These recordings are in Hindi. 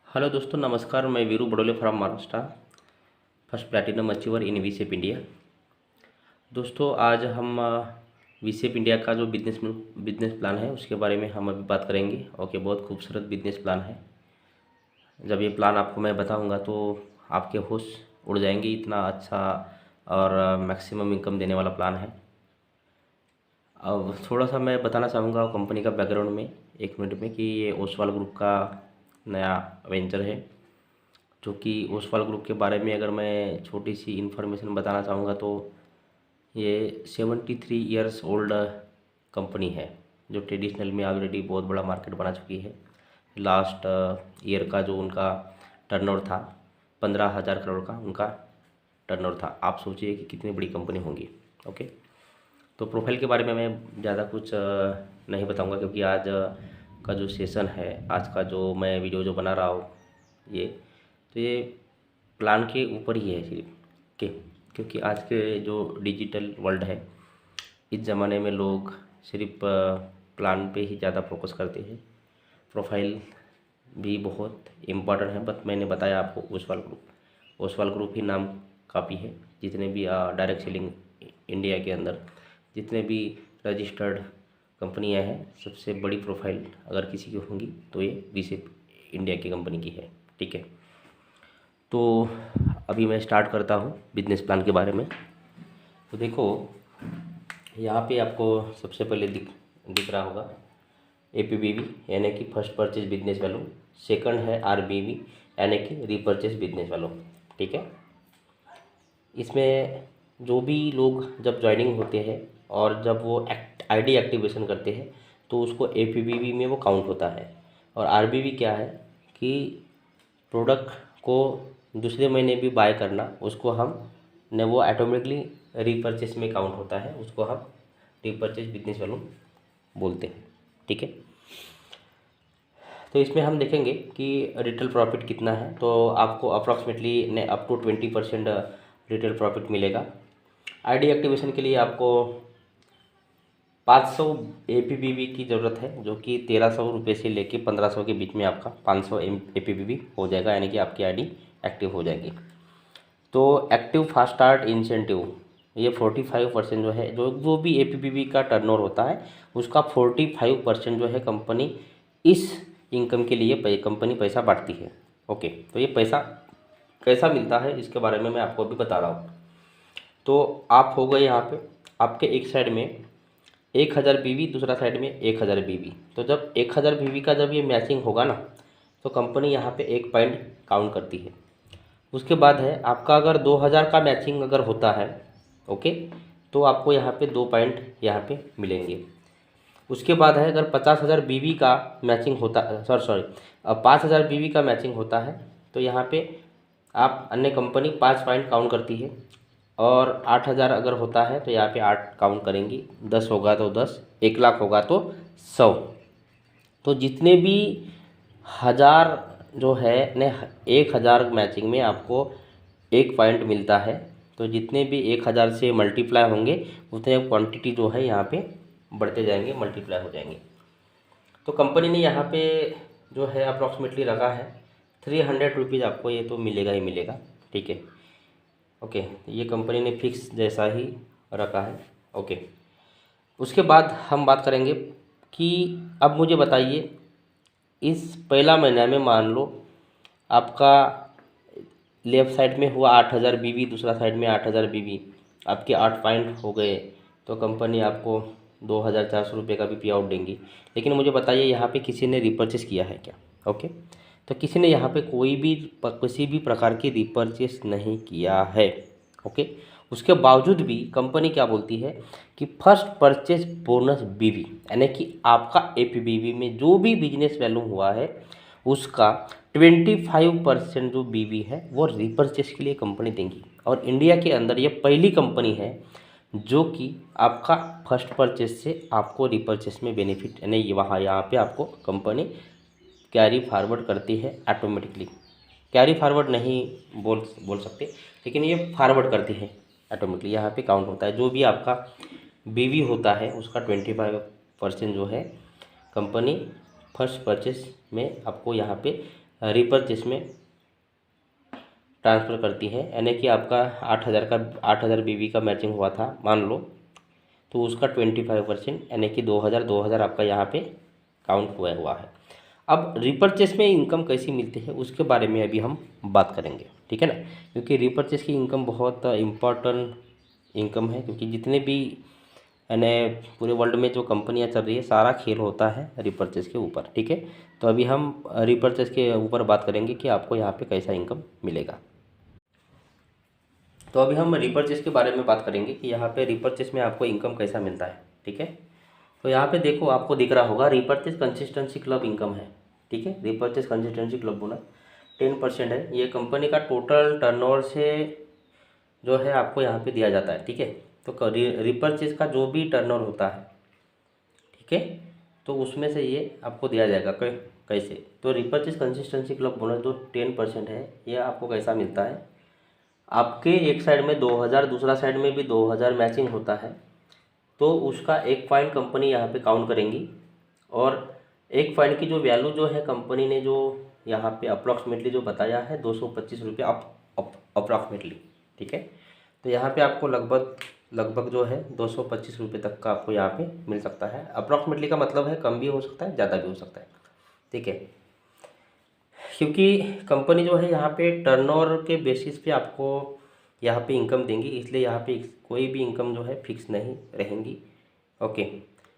हेलो दोस्तों, नमस्कार। मैं Viru Badole from Maharashtra, first platinum achiever in वीसेप इंडिया। दोस्तों, आज हम वीसेप इंडिया का जो बिजनेस प्लान है उसके बारे में हम अभी बात करेंगे। ओके, बहुत खूबसूरत बिजनेस प्लान है। जब ये प्लान आपको मैं बताऊंगा तो आपके होश उड़ जाएंगे। इतना अच्छा और मैक्सिमम इनकम देने वाला प्लान है। अब थोड़ा सा मैं बताना चाहूँगा कंपनी का बैकग्राउंड में, एक मिनट में, कि ये ओसवाल ग्रुप का नया वेंचर है। जो कि ओसवाल ग्रुप के बारे में अगर मैं छोटी सी इन्फॉर्मेशन बताना चाहूँगा तो ये 73 ईयर्स ओल्ड कंपनी है, जो ट्रेडिशनल में ऑलरेडी बहुत बड़ा मार्केट बना चुकी है। लास्ट ईयर का जो उनका टर्नओवर था, 15,000 करोड़ का उनका टर्नओवर था। आप सोचिए कि कितनी बड़ी कंपनी होंगी। ओके, तो प्रोफाइल के बारे में मैं ज़्यादा कुछ नहीं बताऊंगा, क्योंकि आज का जो सेशन है, आज का जो मैं वीडियो जो बना रहा हूँ ये, तो ये प्लान के ऊपर ही है सिर्फ के, क्योंकि आज के जो डिजिटल वर्ल्ड है, इस ज़माने में लोग सिर्फ प्लान पे ही ज़्यादा फोकस करते हैं। प्रोफाइल भी बहुत इम्पोर्टेंट है, बट मैंने बताया आपको ओसवाल ग्रुप ही नाम काफ़ी है। जितने भी डायरेक्ट सेलिंग इंडिया के अंदर जितने भी रजिस्टर्ड कंपनियां हैं, सबसे बड़ी प्रोफाइल अगर किसी की होंगी तो ये वीसेप इंडिया की कंपनी की है। ठीक है, तो अभी मैं स्टार्ट करता हूँ बिजनेस प्लान के बारे में। तो देखो, यहाँ पे आपको सबसे पहले दिख रहा होगा APBV, यानी कि first purchase business value. Second है RBV, यानी कि रीपरचेज बिजनेस वैल्यू। ठीक है, इसमें जो भी लोग जब ज्वाइनिंग होते हैं और जब वो ID एक्टिवेशन करते हैं तो उसको APBV में वो काउंट होता है। और RBV क्या है कि प्रोडक्ट को दूसरे महीने भी बाय करना, उसको हम ने वो ऑटोमेटिकली रीपरचेस में काउंट होता है, उसको हम रीपरचेस बिजनेस वैल्यू बोलते हैं। ठीक है, तो इसमें हम देखेंगे कि रिटेल प्रॉफिट कितना है। तो आपको अप्रॉक्सीमेटली ने अप टू 20% रिटेल प्रॉफिट मिलेगा। ID एक्टिवेशन के लिए आपको 500 APBV की ज़रूरत है, जो कि 1300 रुपये से लेके 1500 के बीच में आपका 500 APBV हो जाएगा, यानी कि आपकी ID एक्टिव हो जाएगी। तो एक्टिव फास्ट स्टार्ट इंसेंटिव ये 45% जो है, जो भी APBV का टर्नओवर होता है उसका 45% जो है कंपनी इस इनकम के लिए कंपनी पैसा बांटती है। ओके, तो ये पैसा कैसा मिलता है इसके बारे में मैं आपको अभी बता रहा हूँ। तो आप हो गए यहाँ पे, आपके एक साइड में 1000 BV, दूसरा साइड में 1000 BV। तो जब 1000 BV का जब ये मैचिंग होगा ना, तो कंपनी यहाँ पे 1 पॉइंट काउंट करती है। उसके बाद है आपका अगर 2000 का मैचिंग अगर होता है, ओके, तो आपको यहाँ पे 2 पॉइंट यहाँ पे मिलेंगे। उसके बाद है अगर 50,000 BV का मैचिंग होता है, सॉरी 5000 BV का मैचिंग होता है, तो यहाँ पे आप अन्य कंपनी 5 पॉइंट काउंट करती है। और 8000 अगर होता है तो यहाँ पे 8 काउंट करेंगी, 10 होगा तो 10, 1 लाख होगा तो 100। तो जितने भी हज़ार जो है ने 1000 मैचिंग में आपको 1 पॉइंट मिलता है। तो जितने भी 1000 से मल्टीप्लाई होंगे उतने क्वांटिटी जो है यहाँ पे बढ़ते जाएंगे, मल्टीप्लाई हो जाएंगे। तो कंपनी ने यहाँ पे जो है अप्रॉक्सीमेटली रखा है 300 रुपीज़, आपको ये तो मिलेगा ही मिलेगा। ठीक है, ओके, ये कंपनी ने फिक्स जैसा ही रखा है। ओके, उसके बाद हम बात करेंगे कि अब मुझे बताइए, इस पहला महीना में मान लो आपका लेफ़्ट साइड में हुआ 8000 BV, दूसरा साइड में 8000 BV, आपके 8 पॉइंट हो गए, तो कंपनी आपको 2400 रुपये का भी पे आउट देंगी। लेकिन मुझे बताइए यहाँ पे किसी ने रिपर्चेस किया है क्या? ओके, तो किसी ने यहाँ पे किसी भी प्रकार की रिपर्चेस नहीं किया है। ओके, उसके बावजूद भी कंपनी क्या बोलती है कि फर्स्ट परचेज बोनस BV, यानी कि आपका APBV में जो भी बिजनेस वैल्यू हुआ है उसका 25% जो BV है वो रिपर्चेस के लिए कंपनी देंगी। और इंडिया के अंदर ये पहली कंपनी है जो कि आपका फर्स्ट परचेज से आपको रिपर्चेस में बेनिफिट, यानी यहाँ पे आपको कंपनी कैरी फॉरवर्ड करती है ऑटोमेटिकली। कैरी फॉरवर्ड नहीं बोल सकते, लेकिन ये फॉरवर्ड करती है ऑटोमेटिकली। यहाँ पे काउंट होता है जो भी आपका BV होता है उसका 25% जो है कंपनी फर्स्ट परचेस में आपको यहाँ पे रिपर्चेस में ट्रांसफ़र करती है, यानी कि आपका 8,000 बीवी का मैचिंग हुआ था मान लो, तो उसका 25% यानी कि 2,000 आपका यहाँ पे काउंट हुआ है। अब रिपर्चेस में इनकम कैसी मिलती है उसके बारे में अभी हम बात करेंगे, ठीक है ना, क्योंकि रिपर्चेस की इनकम बहुत इम्पोर्टेंट इनकम है, क्योंकि जितने भी यानी पूरे वर्ल्ड में जो कंपनियां चल रही है सारा खेल होता है रिपर्चेस के ऊपर, ठीक है। तो अभी हम रिपर्चेस के ऊपर बात करेंगे कि आपको यहाँ पे कैसा इनकम मिलेगा। तो अभी हम रिपर्चेस के बारे में बात करेंगे कि यहाँ पे रिपर्चेस में आपको इनकम कैसा मिलता है, ठीक है। तो यहाँ पे देखो आपको दिख रहा होगा रिपर्चेस कंसिस्टेंसी क्लब इनकम है, ठीक है। रिपर्चेस कंसिस्टेंसी क्लब बोनस 10% है, ये कंपनी का टोटल टर्नओवर से जो है आपको यहाँ पे दिया जाता है, ठीक है। तो रिपर्चेस का जो भी टर्नओवर होता है, ठीक है, तो उसमें से ये आपको दिया जाएगा। कैसे? तो रिपर्चेस कंसिस्टेंसी क्लब बोनस जो 10% है, ये आपको कैसा मिलता है, आपके एक साइड में 2,000 दूसरा साइड में भी 2,000 मैचिंग होता है, तो उसका 1 पॉइंट कंपनी यहाँ पे काउंट करेंगी, और 1 पॉइंट की जो वैल्यू जो है कंपनी ने जो यहाँ पे अप्रॉक्सीमेटली जो बताया है 225 रुपये अप्रॉक्सीमेटली, ठीक है। तो यहाँ पे आपको लगभग जो है 225 रुपये तक का आपको यहाँ पे मिल सकता है। अप्रॉक्सीमेटली का मतलब है कम भी हो सकता है, ज़्यादा भी हो सकता है, ठीक है। क्योंकि कंपनी जो है यहाँ पे टर्नओवर के बेसिस पे आपको यहाँ पे इनकम देंगी, इसलिए यहाँ पे कोई भी इनकम जो है फिक्स नहीं रहेंगी, ओके,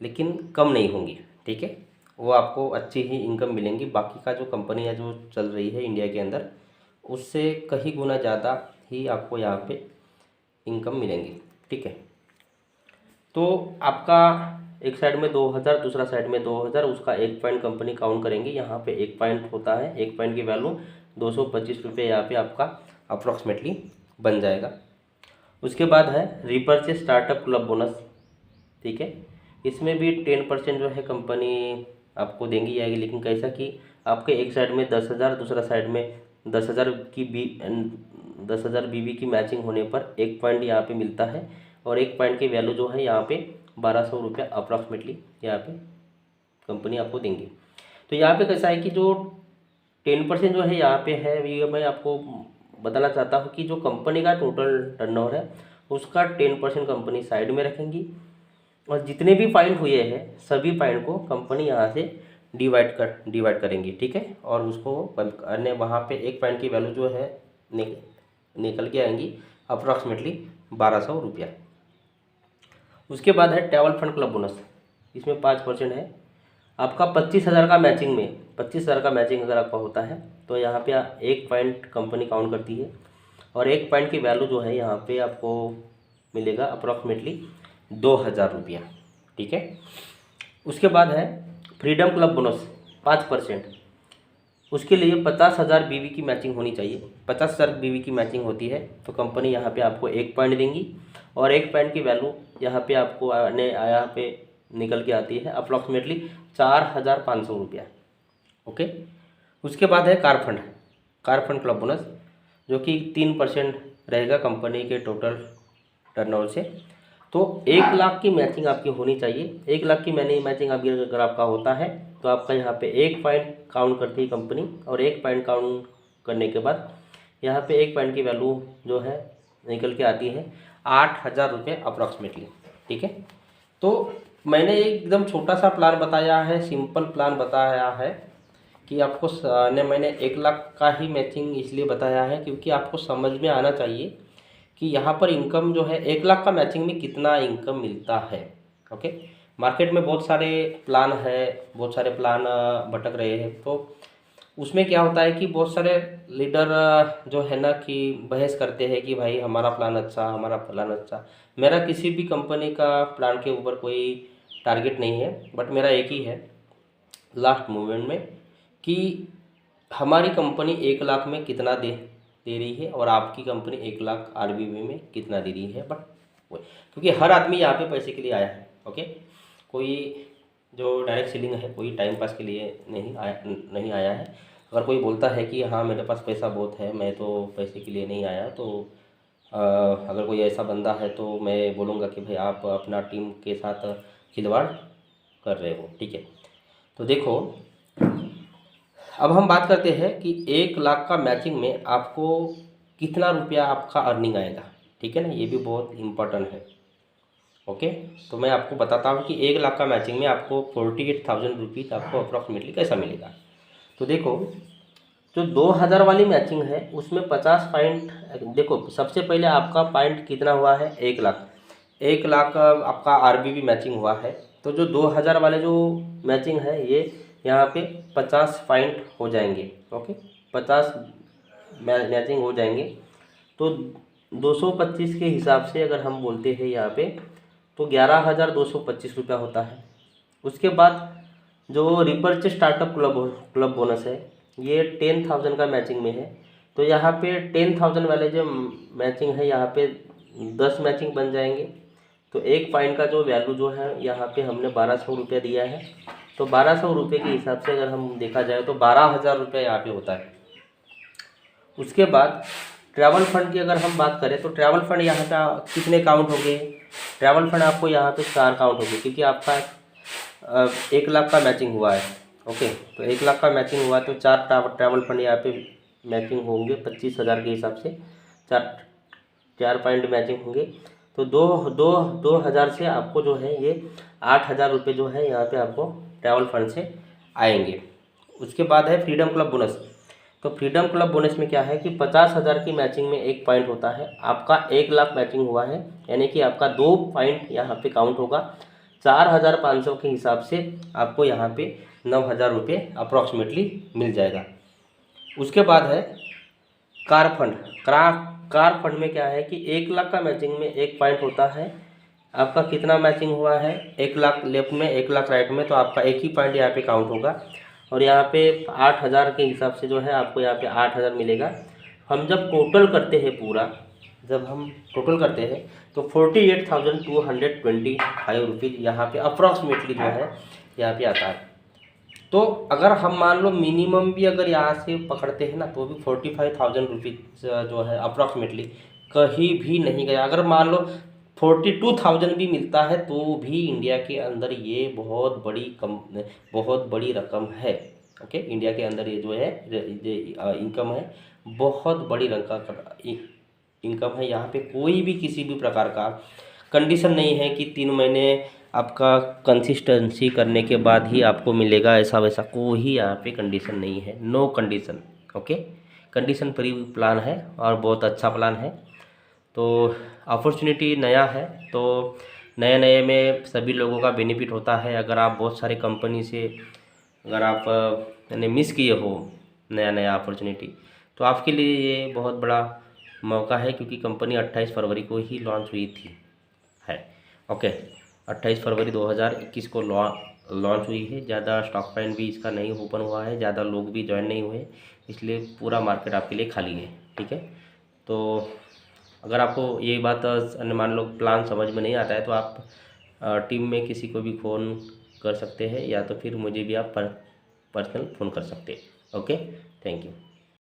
लेकिन कम नहीं होंगी, ठीक है। वो आपको अच्छी ही इनकम मिलेंगी, बाकी का जो कंपनियाँ जो चल रही है इंडिया के अंदर उससे कहीं गुना ज़्यादा ही आपको यहाँ पे इनकम मिलेंगी, ठीक है। तो आपका एक साइड में 2,000 दूसरा साइड में 2,000, उसका 1 पॉइंट कंपनी काउंट करेंगे, यहाँ पे 1 पॉइंट होता है, 1 पॉइंट की वैल्यू 225 रुपये यहाँ पे आपका अप्रॉक्सीमेटली बन जाएगा। उसके बाद है रिपर्चेस स्टार्टअप क्लब बोनस, ठीक है। इसमें भी 10% जो है कंपनी आपको देंगी आएगी, लेकिन कैसा कि आपके एक साइड में 10,000 दूसरा साइड में 10,000 बीवी की मैचिंग होने पर 1 पॉइंट यहाँ पे मिलता है, और 1 पॉइंट की वैल्यू जो है यहाँ पे 1,200 रुपये अप्रॉक्सीमेटली यहाँ पे कंपनी आपको देंगी। तो यहाँ पे कैसा है कि जो 10% जो है यहाँ पे है, ये मैं आपको बताना चाहता हूँ कि जो कंपनी का टोटल टर्नओवर है उसका 10% कंपनी साइड में रखेंगी, और जितने भी पॉइंट हुए हैं सभी पॉइंट को कंपनी यहाँ से डिवाइड करेंगी, ठीक है, और उसको अन्य वहाँ पे 1 पॉइंट की वैल्यू जो है निकल के आएंगी अप्रॉक्सीमेटली 1,200 रुपया। उसके बाद है ट्रैवल फंड क्लब बोनस, इसमें 5% है। आपका 25,000 का मैचिंग में 25,000 का मैचिंग अगर आपका होता है तो यहाँ पे 1 पॉइंट कंपनी काउंट करती है, और 1 पॉइंट की वैल्यू जो है यहाँ पे आपको मिलेगा अप्रॉक्सीमेटली 2,000 रुपया, ठीक है। उसके बाद है फ्रीडम क्लब बोनस 5%, उसके लिए 50,000 बीवी की मैचिंग होनी चाहिए। 50,000 बीवी की मैचिंग होती है तो कंपनी यहाँ पे आपको 1 पॉइंट देंगी, और 1 पॉइंट की वैल्यू यहाँ पे आपको यहाँ पे निकल के आती है अप्रॉक्सीमेटली 4,500 रुपया, ओके। उसके बाद है कार फंड क्लब बोनस, जो कि 3% रहेगा कंपनी के टोटल टर्नओवर से। तो 1 लाख की मैचिंग आपकी होनी चाहिए। 1 लाख की मैचिंग आपकी अगर आपका होता है तो आपका यहाँ पे 1 पॉइंट काउंट करती है कंपनी, और 1 पॉइंट काउंट करने के बाद यहाँ पे 1 पॉइंट की वैल्यू जो है निकल के आती है 8,000 रुपये अप्रॉक्सीमेटली, ठीक है। तो मैंने एकदम छोटा सा प्लान बताया है, सिंपल प्लान बताया है कि आपको मैंने 1 लाख का ही मैचिंग इसलिए बताया है क्योंकि आपको समझ में आना चाहिए कि यहाँ पर इनकम जो है 1 लाख का मैचिंग में कितना इनकम मिलता है, ओके। मार्केट में बहुत सारे प्लान भटक रहे हैं, तो उसमें क्या होता है कि बहुत सारे लीडर जो है ना कि बहस करते हैं कि भाई हमारा प्लान अच्छा, हमारा प्लान अच्छा। मेरा किसी भी कंपनी का प्लान के ऊपर कोई टारगेट नहीं है, बट मेरा एक ही है लास्ट मोमेंट में कि हमारी कंपनी 1 लाख में कितना दे रही है और आपकी कंपनी 1 लाख आरबीबी में कितना दे रही है। बट क्योंकि हर आदमी यहाँ पे पैसे के लिए आया है, ओके। कोई जो डायरेक्ट सेलिंग है कोई टाइम पास के लिए नहीं आया है। अगर कोई बोलता है कि हाँ मेरे पास पैसा बहुत है, मैं तो पैसे के लिए नहीं आया, तो अगर कोई ऐसा बंदा है तो मैं बोलूँगा कि भाई आप अपना टीम के साथ खिलवाड़ कर रहे हो, ठीक है। तो देखो अब हम बात करते हैं कि 1 लाख का मैचिंग में आपको कितना रुपया आपका अर्निंग आएगा, ठीक है ना, ये भी बहुत इम्पोर्टेंट है। ओके, तो मैं आपको बताता हूँ कि 1 लाख का मैचिंग में आपको 48,000 रुपीज़ आपको अप्रॉक्सीमेटली कैसा मिलेगा। तो देखो, जो 2,000 वाली मैचिंग है उसमें 50 पॉइंट, देखो सबसे पहले आपका पॉइंट कितना हुआ है, 1 लाख। 1 लाख आपका आरबीबी मैचिंग हुआ है। तो जो 2,000 वाले जो मैचिंग है ये यहाँ पे 50 पॉइंट हो जाएंगे। ओके, 50 मैचिंग हो जाएंगे। तो 225 के हिसाब से अगर हम बोलते हैं यहाँ पे, तो 11,225 रुपया होता है। उसके बाद जो रिपर्चेज स्टार्टअप क्लब बोनस है, ये 10,000 का मैचिंग में है। तो यहाँ पे 10,000 वाले जो मैचिंग है यहाँ पे 10 मैचिंग बन जाएंगे। तो एक पॉइंट का जो वैल्यू जो है यहाँ पे हमने 1,200 रुपया दिया है। तो 1,200 रुपये के हिसाब से अगर हम देखा जाए तो 12,000 रुपया यहाँ पे होता है। उसके बाद ट्रैवल फंड की अगर हम बात करें तो ट्रैवल फंड यहाँ पे कितने काउंट हो गए, ट्रैवल फंड आपको यहाँ पे 4 काउंट हो गए, क्योंकि आपका 1 लाख का मैचिंग हुआ है। ओके, तो 1 लाख का मैचिंग हुआ तो 4 ट्रैवल फंड यहाँ पे मैचिंग होंगे 25,000 के हिसाब से, 4 पॉइंट मैचिंग होंगे। तो 2,000 से आपको जो है ये 8,000 रुपये जो है यहाँ पे आपको ट्रैवल फंड से आएंगे। उसके बाद है फ्रीडम क्लब बोनस। तो फ्रीडम क्लब बोनस में क्या है कि 50,000 की मैचिंग में 1 पॉइंट होता है। आपका 1 लाख मैचिंग हुआ है, यानी कि आपका 2 पॉइंट यहाँ पे काउंट होगा। 4,500 के हिसाब से आपको यहाँ पे 9,000 रुपये अप्रॉक्सीमेटली मिल जाएगा। उसके बाद है कार फंड। कार फंड में क्या है कि 1 लाख का मैचिंग में 1 पॉइंट होता है। आपका कितना मैचिंग हुआ है, 1 लाख लेफ्ट में 1 लाख राइट में, तो आपका एक ही पॉइंट यहाँ पे काउंट होगा। और यहाँ पे 8,000 के हिसाब से जो है आपको यहाँ पे 8,000 मिलेगा। हम जब टोटल करते हैं पूरा, जब हम टोटल करते हैं तो 48,225 रुपीज़ यहाँ पे अप्रॉक्सीमेटली जो है यहाँ पे आता है। तो अगर हम मान लो मिनिमम भी अगर यहाँ से पकड़ते हैं ना, तो भी 45,000 रुपीज़ जो है अप्रॉक्सीमेटली कहीं भी नहीं गया। अगर मान लो 42,000 भी मिलता है तो भी इंडिया के अंदर ये बहुत बड़ी रकम है। ओके, इंडिया के अंदर ये जो है इनकम है, बहुत बड़ी रकम का इनकम है। यहाँ पे कोई भी किसी भी प्रकार का कंडीशन नहीं है कि 3 महीने आपका कंसिस्टेंसी करने के बाद ही आपको मिलेगा, ऐसा वैसा कोई यहाँ पे कंडीशन नहीं है, no condition. Okay, condition free plan है और बहुत अच्छा प्लान है। तो अपॉर्चुनिटी नया है, तो नए में सभी लोगों का बेनिफिट होता है। अगर आप बहुत सारे कंपनी से अगर आप यानी मिस किए हो नया अपॉर्चुनिटी, तो आपके लिए ये बहुत बड़ा मौका है, क्योंकि कंपनी 28 फरवरी को ही लॉन्च हुई थी है। ओके, 28 फरवरी 2021 को लॉन्च हुई है। ज़्यादा स्टॉक पॉइंट भी इसका नहीं ओपन हुआ है, ज़्यादा लोग भी ज्वाइन नहीं हुए, इसलिए पूरा मार्केट आपके लिए खाली है। ठीक है, तो अगर आपको ये बात मान लो प्लान समझ में नहीं आता है तो आप टीम में किसी को भी फ़ोन कर सकते हैं, या तो फिर मुझे भी आप पर्सनल फ़ोन कर सकते हैं। Okay, thank you.